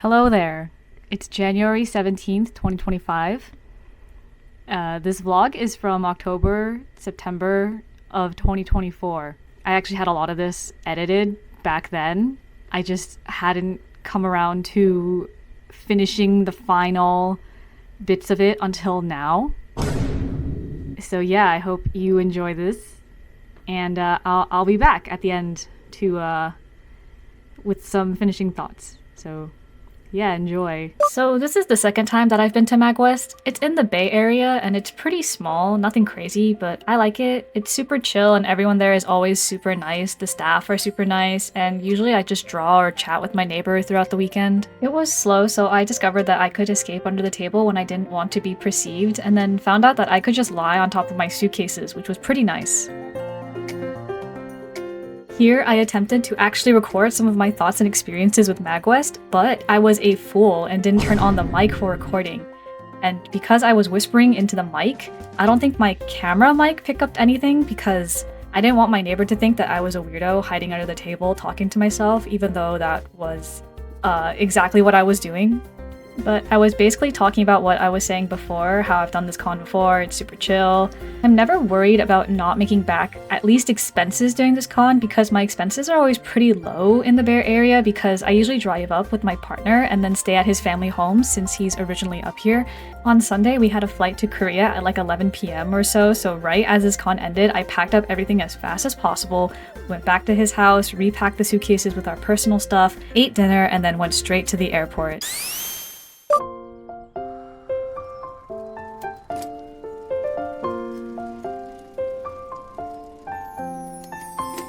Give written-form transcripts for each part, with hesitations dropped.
Hello there. It's January 17th, 2025. This vlog is from October, September of 2024. I actually had a lot of this edited back then. I just hadn't come around to finishing the final bits of it until now. So yeah, I hope you enjoy this. And I'll be back at the end to with some finishing thoughts. So yeah, enjoy. So this is the second time that I've been to Magwest. It's in the Bay Area and it's pretty small, nothing crazy, but I like it. It's super chill and everyone there is always super nice. The staff are super nice and usually I just draw or chat with my neighbor throughout the weekend. It was slow, so I discovered that I could escape under the table when I didn't want to be perceived, and then found out that I could just lie on top of my suitcases, which was pretty nice. Here, I attempted to actually record some of my thoughts and experiences with Magwest, but I was a fool and didn't turn on the mic for recording. And because I was whispering into the mic, I don't think my camera mic picked up anything because I didn't want my neighbor to think that I was a weirdo hiding under the table talking to myself, even though that was exactly what I was doing. But I was basically talking about what I was saying before, how I've done this con before, it's super chill. I'm never worried about not making back at least expenses during this con because my expenses are always pretty low in the Bay Area because I usually drive up with my partner and then stay at his family home since he's originally up here. On Sunday, we had a flight to Korea at like 11 p.m. or so right as this con ended, I packed up everything as fast as possible, went back to his house, repacked the suitcases with our personal stuff, ate dinner, and then went straight to the airport.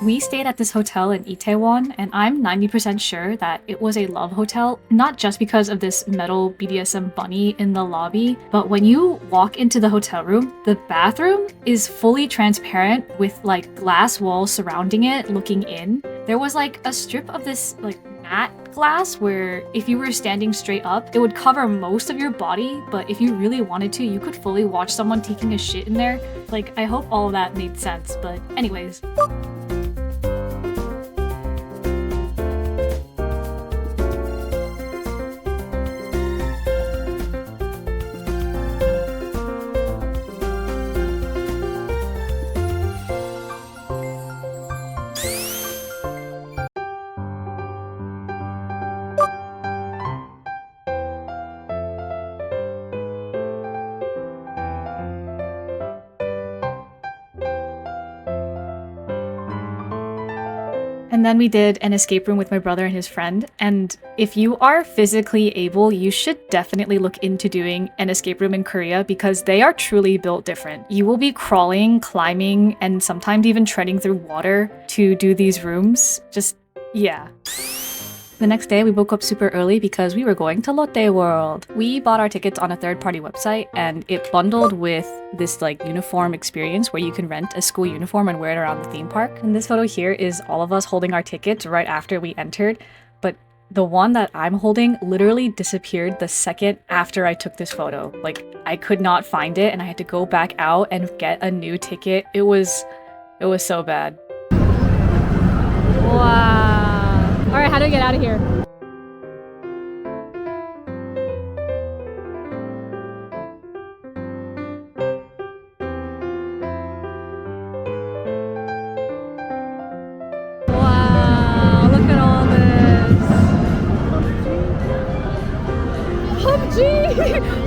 We stayed at this hotel in Itaewon, and I'm 90% sure that it was a love hotel, not just because of this metal BDSM bunny in the lobby, but when you walk into the hotel room, the bathroom is fully transparent with like glass walls surrounding it looking in. There was like a strip of this like matte glass where if you were standing straight up, it would cover most of your body, but if you really wanted to, you could fully watch someone taking a shit in there. Like, I hope all of that made sense, but anyways. And then we did an escape room with my brother and his friend, and if you are physically able, you should definitely look into doing an escape room in Korea because they are truly built different. You will be crawling, climbing, and sometimes even treading through water to do these rooms. Just, yeah. The next day, we woke up super early because we were going to Lotte World. We bought our tickets on a third-party website, and it bundled with this like uniform experience where you can rent a school uniform and wear it around the theme park. And this photo here is all of us holding our tickets right after we entered, but the one that I'm holding literally disappeared the second after I took this photo. Like, I could not find it, and I had to go back out and get a new ticket. It was so bad. Wow. All right, how do we get out of here? Wow, look at all this. PUBG!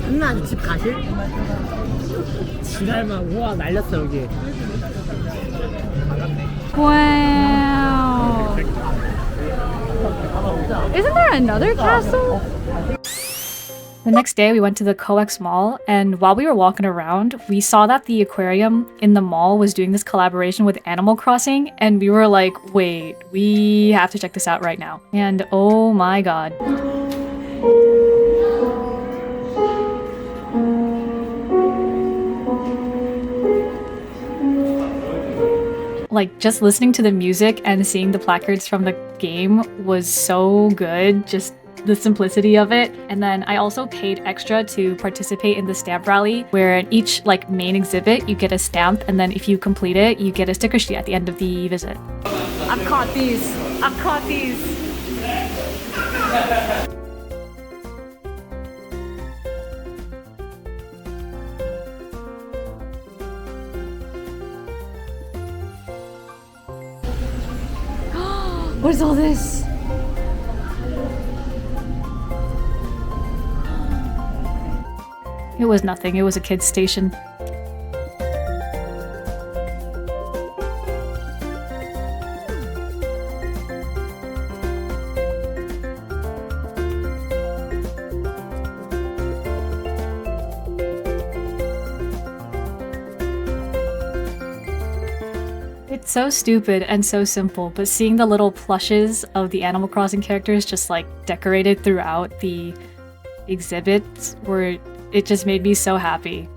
끝나는 집 가실? 지랄만 우와 날렸어 여기. Wow. Isn't there another castle? The next day, we went to the COEX Mall, and while we were walking around, we saw that the aquarium in the mall was doing this collaboration with Animal Crossing, and we were like, wait, we have to check this out right now. And oh my god. Like, just listening to the music and seeing the placards from the game was so good. Just the simplicity of it. And then I also paid extra to participate in the stamp rally, where in each like main exhibit you get a stamp, and then if you complete it, you get a sticker sheet at the end of the visit. I've caught these. I've caught these. What is all this? It was nothing. It was a kid's station. It's so stupid and so simple, but seeing the little plushes of the Animal Crossing characters just like decorated throughout the exhibits it just made me so happy.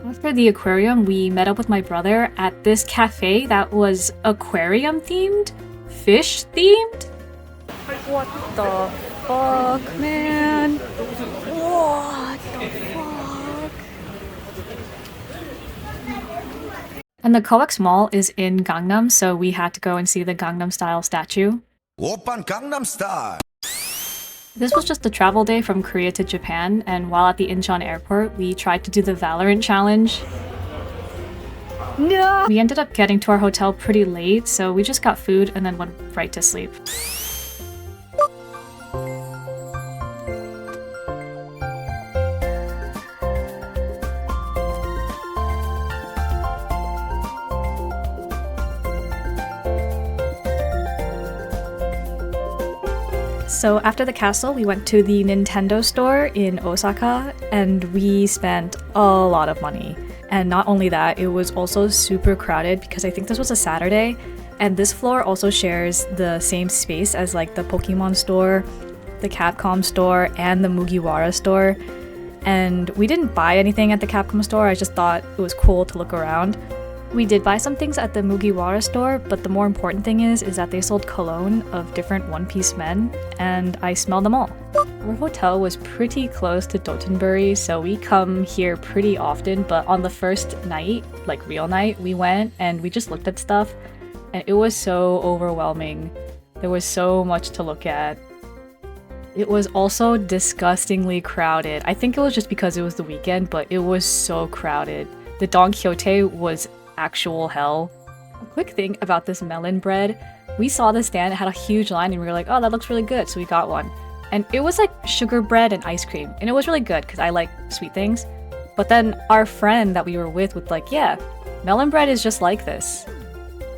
After the aquarium, we met up with my brother at this cafe that was aquarium themed, fish themed. What the fuck, man? What the fuck? And the COEX Mall is in Gangnam, so we had to go and see the Gangnam Style statue. Oppan Gangnam Style. This was just a travel day from Korea to Japan, and while at the Incheon airport, we tried to do the Valorant challenge. No! We ended up getting to our hotel pretty late, so we just got food and then went right to sleep. So after the castle, we went to the Nintendo store in Osaka, and we spent a lot of money. And not only that, it was also super crowded because I think this was a Saturday, and this floor also shares the same space as like the Pokemon store, the Capcom store, and the Mugiwara store. And we didn't buy anything at the Capcom store, I just thought it was cool to look around. We did buy some things at the Mugiwara store, but the more important thing is that they sold cologne of different one-piece men, and I smelled them all. Our hotel was pretty close to Dotonbori, so we come here pretty often, but on the first night, like real night, we went and we just looked at stuff, and it was so overwhelming. There was so much to look at. It was also disgustingly crowded. I think it was just because it was the weekend, but it was so crowded. The Don Quixote was actual hell. A quick thing about this melon bread, we saw the stand, it had a huge line, and we were like, oh, that looks really good, so we got one. And it was like sugar bread and ice cream, and it was really good because I like sweet things. But then our friend that we were with was like, yeah, melon bread is just like this.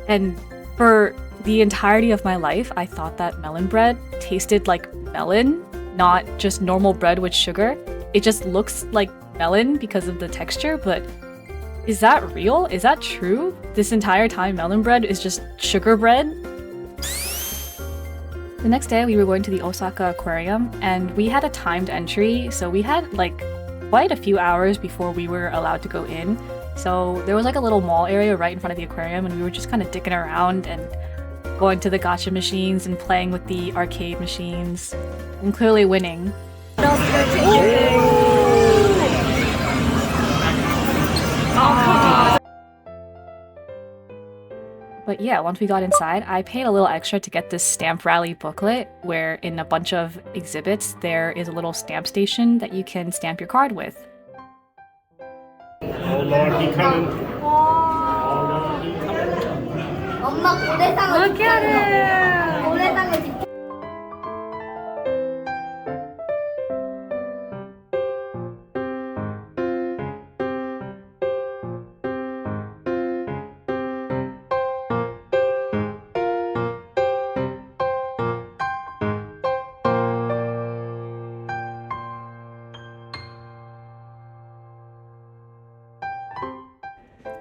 And for the entirety of my life, I thought that melon bread tasted like melon, not just normal bread with sugar. It just looks like melon because of the texture, but is that real? Is that true? This entire time melon bread is just sugar bread? The next day we were going to the Osaka Aquarium, and we had a timed entry, so we had like quite a few hours before we were allowed to go in. So there was like a little mall area right in front of the aquarium, and we were just kind of dicking around and going to the gacha machines and playing with the arcade machines and clearly winning. But yeah, once we got inside, I paid a little extra to get this stamp rally booklet, where in a bunch of exhibits there is a little stamp station that you can stamp your card with. Oh Lord, he coming. Look at it!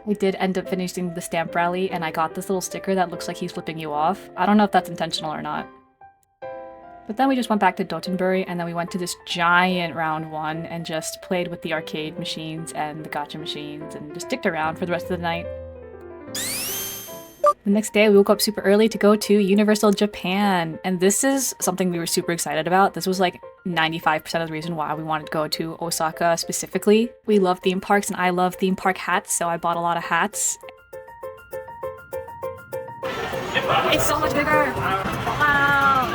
We did end up finishing the stamp rally, and I got this little sticker that looks like he's flipping you off. I don't know if that's intentional or not. But then we just went back to Dotonbori, and then we went to this giant round one and just played with the arcade machines and the gacha machines and just dicked around for the rest of the night. The next day, we woke up super early to go to Universal Japan. And this is something we were super excited about. This was like 95% of the reason why we wanted to go to Osaka specifically. We love theme parks and I love theme park hats, so I bought a lot of hats. It's so much bigger! Wow!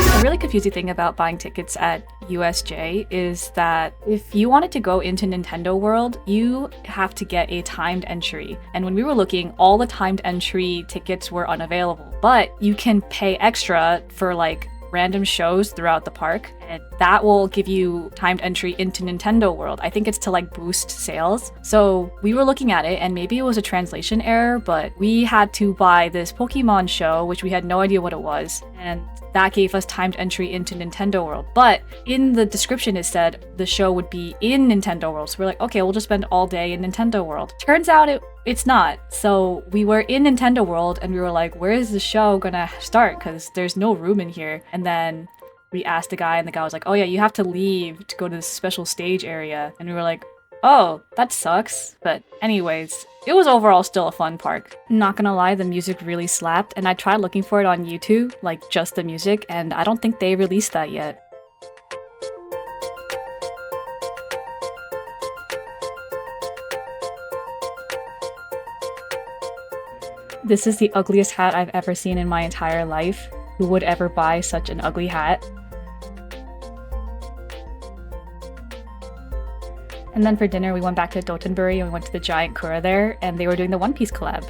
A really confusing thing about buying tickets at USJ is that if you wanted to go into Nintendo World, you have to get a timed entry. And when we were looking, all the timed entry tickets were unavailable. But you can pay extra for like random shows throughout the park, and that will give you timed entry into Nintendo World. I think it's to like boost sales. So we were looking at it and maybe it was a translation error, but we had to buy this Pokemon show, which we had no idea what it was. And that gave us timed entry into Nintendo World. But in the description it said the show would be in Nintendo World. So we're like, okay, we'll just spend all day in Nintendo World. Turns out it's not. So we were in Nintendo World and we were like, where is the show gonna start? Because there's no room in here. And then we asked the guy and the guy was like, oh yeah, you have to leave to go to this special stage area. And we were like, oh, that sucks. But anyways, it was overall still a fun park. Not gonna lie, the music really slapped, and I tried looking for it on YouTube, like just the music, and I don't think they released that yet. This is the ugliest hat I've ever seen in my entire life. Who would ever buy such an ugly hat? And then for dinner, we went back to Dotonbori and we went to the giant Kura there, and they were doing the One Piece collab.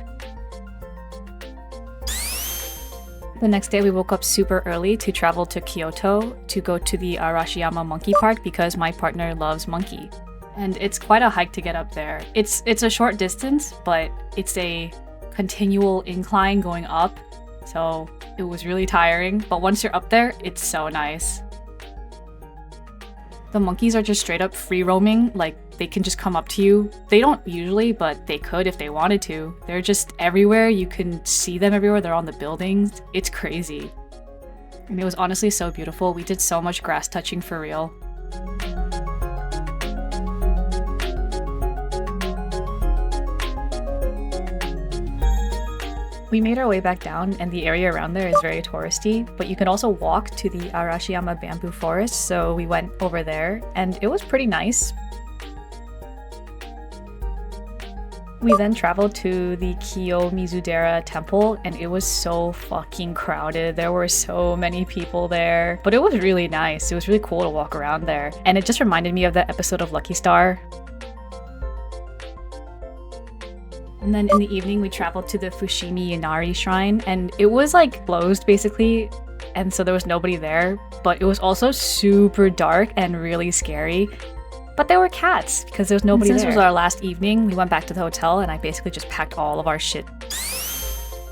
The next day, we woke up super early to travel to Kyoto to go to the Arashiyama Monkey Park because my partner loves monkey. And it's quite a hike to get up there. It's a short distance, but it's a continual incline going up, so it was really tiring. But once you're up there, it's so nice. The monkeys are just straight up free roaming, like they can just come up to you. They don't usually, but they could if they wanted to. They're just everywhere. You can see them everywhere. They're on the buildings. It's crazy. And it was honestly so beautiful. We did so much grass touching for real. We made our way back down, and the area around there is very touristy, but you can also walk to the Arashiyama bamboo forest, so we went over there, and it was pretty nice. We then traveled to the Kiyomizu-dera temple, and it was so fucking crowded. There were so many people there, but it was really nice. It was really cool to walk around there, and it just reminded me of that episode of Lucky Star. And then in the evening, we traveled to the Fushimi Inari shrine, and it was like closed basically, and so there was nobody there, but it was also super dark and really scary. But there were cats because there was nobody there. Since it was our last evening, we went back to the hotel and I basically just packed all of our shit.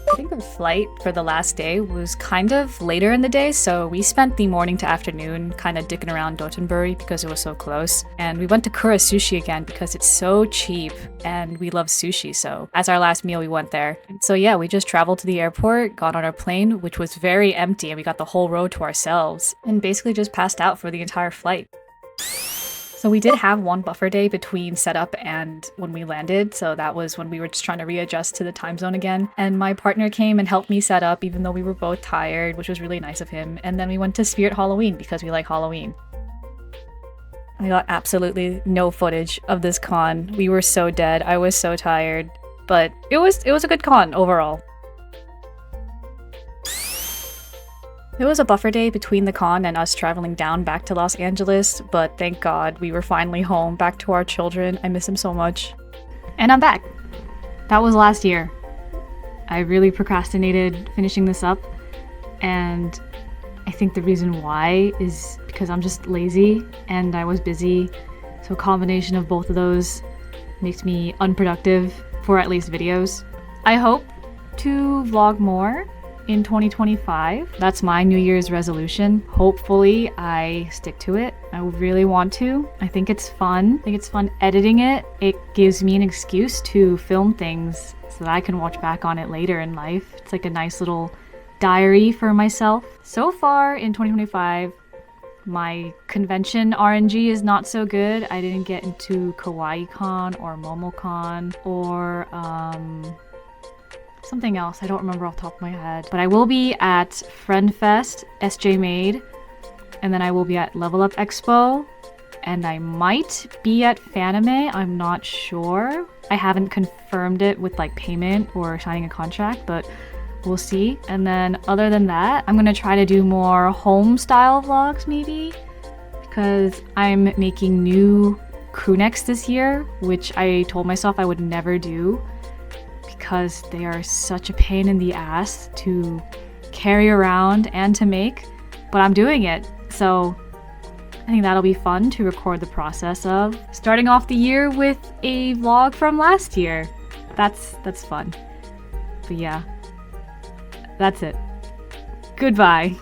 I think the flight for the last day was kind of later in the day, so we spent the morning to afternoon kind of dicking around Dotonbori because it was so close. And we went to Kura Sushi again because it's so cheap and we love sushi, so as our last meal we went there. So yeah, we just traveled to the airport, got on our plane, which was very empty, and we got the whole row to ourselves, and basically just passed out for the entire flight. So we did have one buffer day between setup and when we landed, so that was when we were just trying to readjust to the time zone again. And my partner came and helped me set up even though we were both tired, which was really nice of him. And then we went to Spirit Halloween because we like Halloween. I got absolutely no footage of this con. We were so dead. I was so tired, but it was a good con overall. There was a buffer day between the con and us traveling down back to Los Angeles, but thank God we were finally home, back to our children. I miss them so much. And I'm back. That was last year. I really procrastinated finishing this up, and I think the reason why is because I'm just lazy and I was busy, so a combination of both of those makes me unproductive for at least videos. I hope to vlog more in 2025. That's my New Year's resolution. Hopefully, I stick to it. I really want to. I think it's fun. I think it's fun editing it. It gives me an excuse to film things so that I can watch back on it later in life. It's like a nice little diary for myself. So far in 2025, my convention RNG is not so good. I didn't get into KawaiiCon or MomoCon or something else. I don't remember off the top of my head. But I will be at FriendFest, SJ Made, and then I will be at Level Up Expo, and I might be at Fanime. I'm not sure. I haven't confirmed it with like payment or signing a contract, but we'll see. And then other than that, I'm gonna try to do more home style vlogs maybe, because I'm making new crew necks this year, which I told myself I would never do because they are such a pain in the ass to carry around and to make, but I'm doing it. So I think that'll be fun to record the process of starting off the year with a vlog from last year. That's fun. But yeah, that's it. Goodbye.